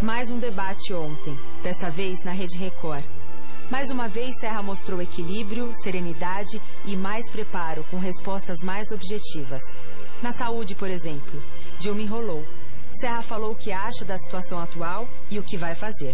Mais um debate ontem, desta vez na Rede Record. Mais uma vez, Serra mostrou equilíbrio, serenidade e mais preparo com respostas mais objetivas. Na saúde, por exemplo, Dilma enrolou. Serra falou o que acha da situação atual e o que vai fazer.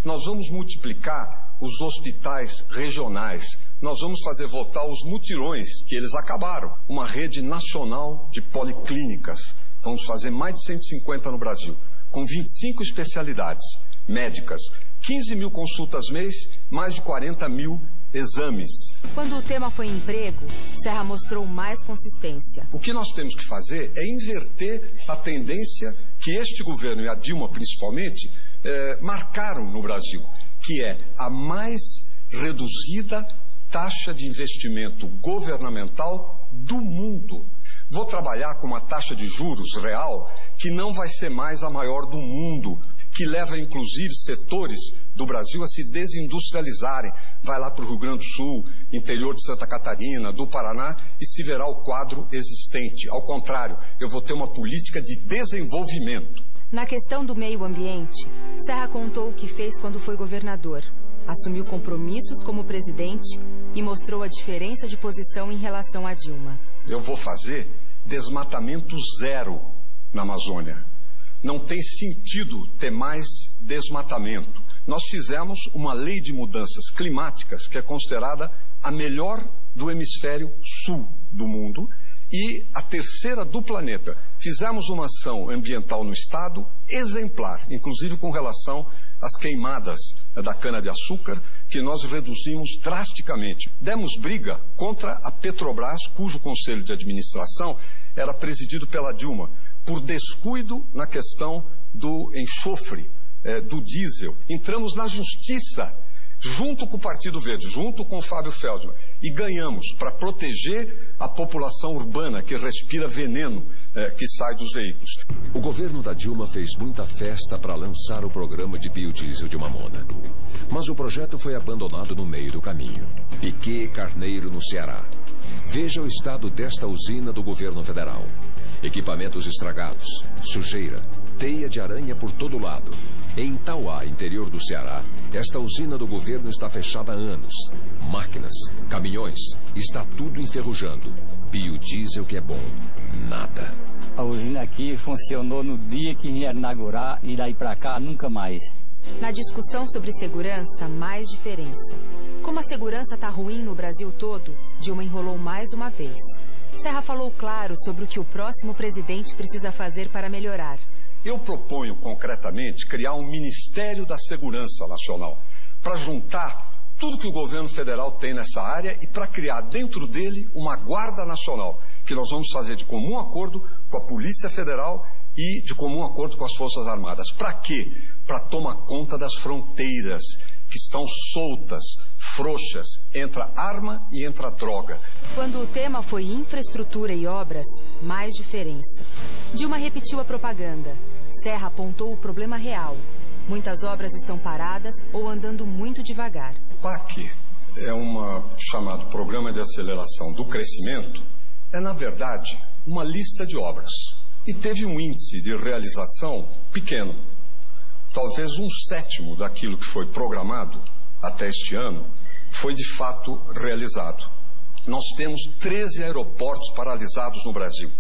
Nós vamos multiplicar os hospitais regionais. Nós vamos fazer voltar os mutirões, que eles acabaram. Uma rede nacional de policlínicas. Vamos fazer mais de 150 no Brasil, com 25 especialidades médicas. 15 mil consultas mês, mais de 40 mil exames. Quando o tema foi emprego, Serra mostrou mais consistência. O que nós temos que fazer é inverter a tendência que este governo e a Dilma principalmente marcaram no Brasil, que é a mais reduzida taxa de investimento governamental do mundo. Vou trabalhar com uma taxa de juros real que não vai ser mais a maior do mundo, que leva inclusive setores do Brasil a se desindustrializarem. Vai lá para o Rio Grande do Sul, interior de Santa Catarina, do Paraná, e se verá o quadro existente. Ao contrário, eu vou ter uma política de desenvolvimento. Na questão do meio ambiente, Serra contou o que fez quando foi governador. Assumiu compromissos como presidente e mostrou a diferença de posição em relação a Dilma. Eu vou fazer desmatamento zero na Amazônia. Não tem sentido ter mais desmatamento. Nós fizemos uma lei de mudanças climáticas que é considerada a melhor do hemisfério sul do mundo e a terceira do planeta. Fizemos uma ação ambiental no Estado exemplar, inclusive com relação às queimadas da cana-de-açúcar, que nós reduzimos drasticamente. Demos briga contra a Petrobras, cujo conselho de administração era presidido pela Dilma, por descuido na questão do enxofre, do diesel. Entramos na justiça, junto com o Partido Verde, junto com o Fábio Feldman, e ganhamos para proteger a população urbana que respira veneno que sai dos veículos. O governo da Dilma fez muita festa para lançar o programa de biodiesel de Mamona. Mas o projeto foi abandonado no meio do caminho. Piquet Carneiro, no Ceará. Veja o estado desta usina do governo federal. Equipamentos estragados, sujeira, teia de aranha por todo lado. Em Tauá, interior do Ceará, esta usina do governo está fechada há anos. Máquinas, caminhões, está tudo enferrujando. Biodiesel que é bom, nada. A usina aqui funcionou no dia que vieram inaugurar e daí para cá nunca mais. Na discussão sobre segurança, mais diferença. Como a segurança está ruim no Brasil todo, Dilma enrolou mais uma vez. Serra falou claro sobre o que o próximo presidente precisa fazer para melhorar. Eu proponho concretamente criar um Ministério da Segurança Nacional para juntar tudo que o governo federal tem nessa área e para criar dentro dele uma Guarda Nacional, que nós vamos fazer de comum acordo com a Polícia Federal e de comum acordo com as Forças Armadas. Para quê? Para tomar conta das fronteiras que estão soltas, frouxas, entra arma e entra droga. Quando o tema foi infraestrutura e obras, mais diferença. Dilma repetiu a propaganda. Serra apontou o problema real. Muitas obras estão paradas ou andando muito devagar. O PAC é chamado Programa de Aceleração do Crescimento, é na verdade uma lista de obras. E teve um índice de realização pequeno. Talvez 1/7 daquilo que foi programado até este ano foi de fato realizado. Nós temos 13 aeroportos paralisados no Brasil,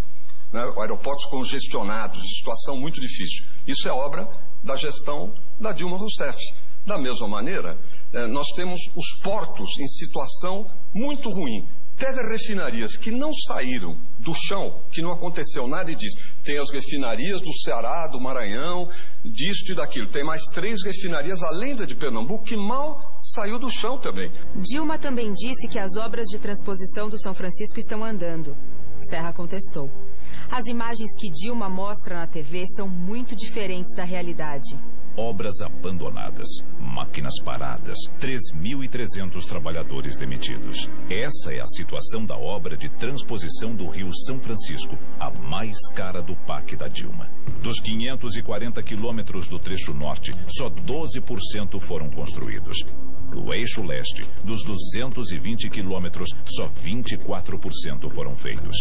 né? Aeroportos congestionados, em situação muito difícil. Isso é obra da gestão da Dilma Rousseff. Da mesma maneira, nós temos os portos em situação muito ruim. Pega refinarias que não saíram do chão, que não aconteceu nada e diz, tem as refinarias do Ceará, do Maranhão, disto e daquilo. Tem mais 3 refinarias, além da de Pernambuco, que mal saiu do chão também. Dilma também disse que as obras de transposição do São Francisco estão andando. Serra contestou. As imagens que Dilma mostra na TV são muito diferentes da realidade. Obras abandonadas, máquinas paradas, 3.300 trabalhadores demitidos. Essa é a situação da obra de transposição do Rio São Francisco, a mais cara do PAC da Dilma. Dos 540 quilômetros do trecho norte, só 12% foram construídos. No eixo leste, dos 220 quilômetros, só 24% foram feitos.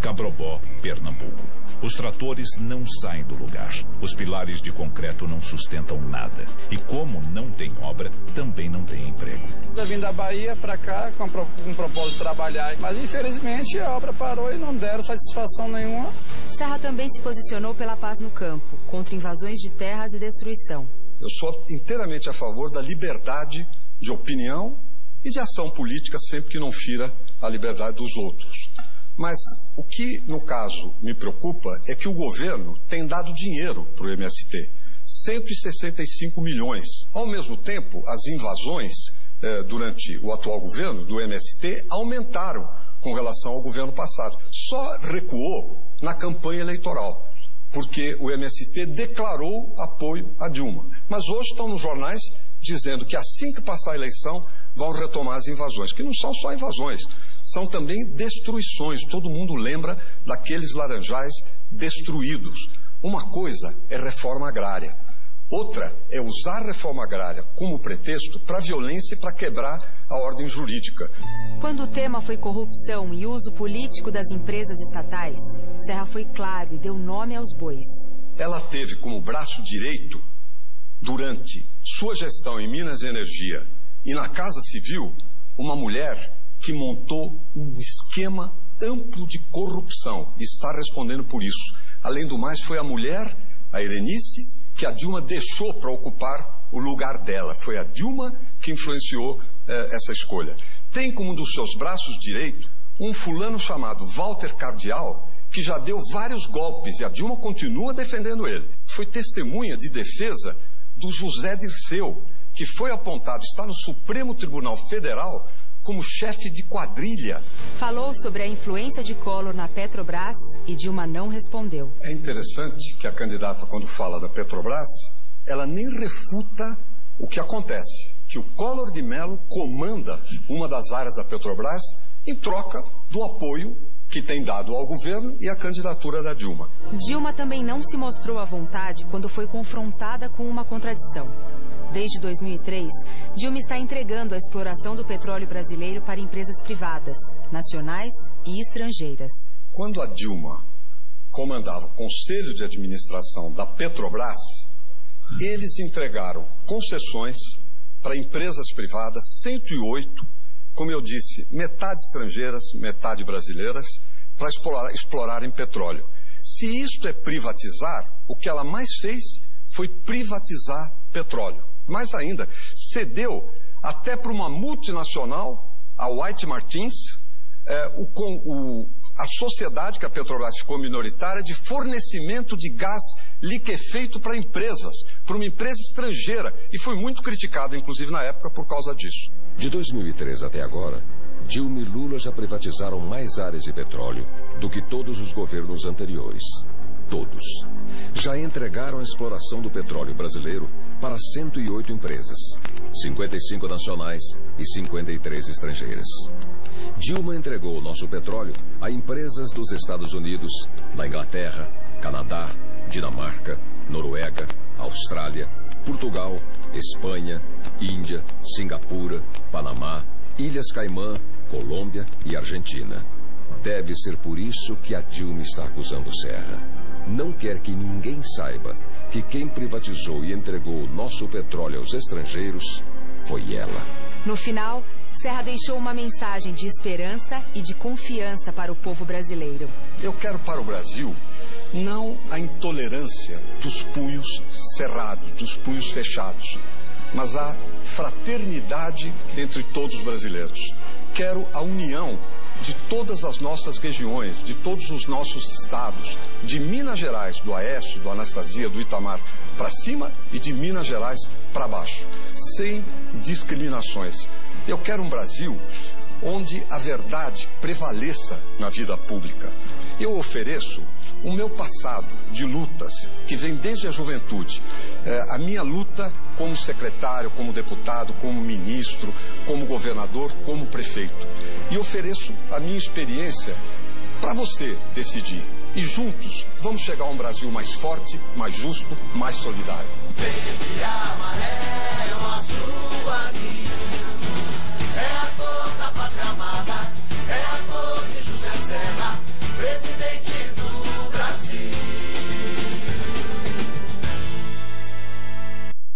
Cabrobó, Pernambuco. Pernambuco. Os tratores não saem do lugar. Os pilares de concreto não sustentam nada. E como não tem obra, também não tem emprego. Eu vim da Bahia para cá com o propósito de trabalhar, mas infelizmente a obra parou e não deram satisfação nenhuma. Serra também se posicionou pela paz no campo, contra invasões de terras e destruição. Eu sou inteiramente a favor da liberdade de opinião e de ação política sempre que não fira a liberdade dos outros. Mas o que, no caso, me preocupa é que o governo tem dado dinheiro para o MST, 165 milhões. Ao mesmo tempo, as invasões durante o atual governo do MST aumentaram com relação ao governo passado. Só recuou na campanha eleitoral, porque o MST declarou apoio a Dilma. Mas hoje estão nos jornais dizendo que assim que passar a eleição vão retomar as invasões, que não são só invasões, são também destruições. Todo mundo lembra daqueles laranjais destruídos. Uma coisa é reforma agrária, outra é usar a reforma agrária como pretexto para violência e para quebrar a ordem jurídica. Quando o tema foi corrupção e uso político das empresas estatais, Serra foi claro e deu nome aos bois. Ela teve como braço direito, durante sua gestão em Minas e Energia e na Casa Civil, uma mulher que montou um esquema amplo de corrupção e está respondendo por isso. Além do mais, foi a mulher, a Helenice, que a Dilma deixou para ocupar o lugar dela. Foi a Dilma que influenciou essa escolha. Tem como um dos seus braços direitos um fulano chamado Walter Cardial, que já deu vários golpes e a Dilma continua defendendo ele. Foi testemunha de defesa do José Dirceu, que foi apontado, está no Supremo Tribunal Federal, como chefe de quadrilha. Falou sobre a influência de Collor na Petrobras e Dilma não respondeu. É interessante que a candidata, quando fala da Petrobras, ela nem refuta o que acontece, que o Collor de Mello comanda uma das áreas da Petrobras em troca do apoio que tem dado ao governo e à candidatura da Dilma. Dilma também não se mostrou à vontade quando foi confrontada com uma contradição. Desde 2003, Dilma está entregando a exploração do petróleo brasileiro para empresas privadas, nacionais e estrangeiras. Quando a Dilma comandava o Conselho de Administração da Petrobras, eles entregaram concessões para empresas privadas, 108, como eu disse, metade estrangeiras, metade brasileiras, para explorarem petróleo. Se isto é privatizar, o que ela mais fez foi privatizar petróleo. Mais ainda, cedeu até para uma multinacional, a White Martins, a sociedade que a Petrobras ficou minoritária de fornecimento de gás liquefeito para empresas, para uma empresa estrangeira, e foi muito criticada, inclusive na época, por causa disso. De 2003 até agora, Dilma e Lula já privatizaram mais áreas de petróleo do que todos os governos anteriores. Todos. Já entregaram a exploração do petróleo brasileiro para 108 empresas, 55 nacionais e 53 estrangeiras. Dilma entregou o nosso petróleo a empresas dos Estados Unidos, da Inglaterra, Canadá, Dinamarca, Noruega, Austrália, Portugal, Espanha, Índia, Singapura, Panamá, Ilhas Caimã, Colômbia e Argentina. Deve ser por isso que a Dilma está acusando Serra. Não quer que ninguém saiba que quem privatizou e entregou o nosso petróleo aos estrangeiros foi ela. No final, Serra deixou uma mensagem de esperança e de confiança para o povo brasileiro. Eu quero para o Brasil não a intolerância dos punhos cerrados, dos punhos fechados, mas a fraternidade entre todos os brasileiros. Quero a união de todas as nossas regiões, de todos os nossos estados, de Minas Gerais, do Aécio, do Anastasia, do Itamar para cima e de Minas Gerais para baixo, sem discriminações. Eu quero um Brasil onde a verdade prevaleça na vida pública. Eu ofereço o meu passado de lutas, que vem desde a juventude, a minha luta como secretário, como deputado, como ministro, como governador, como prefeito. E ofereço a minha experiência para você decidir. E juntos vamos chegar a um Brasil mais forte, mais justo, mais solidário.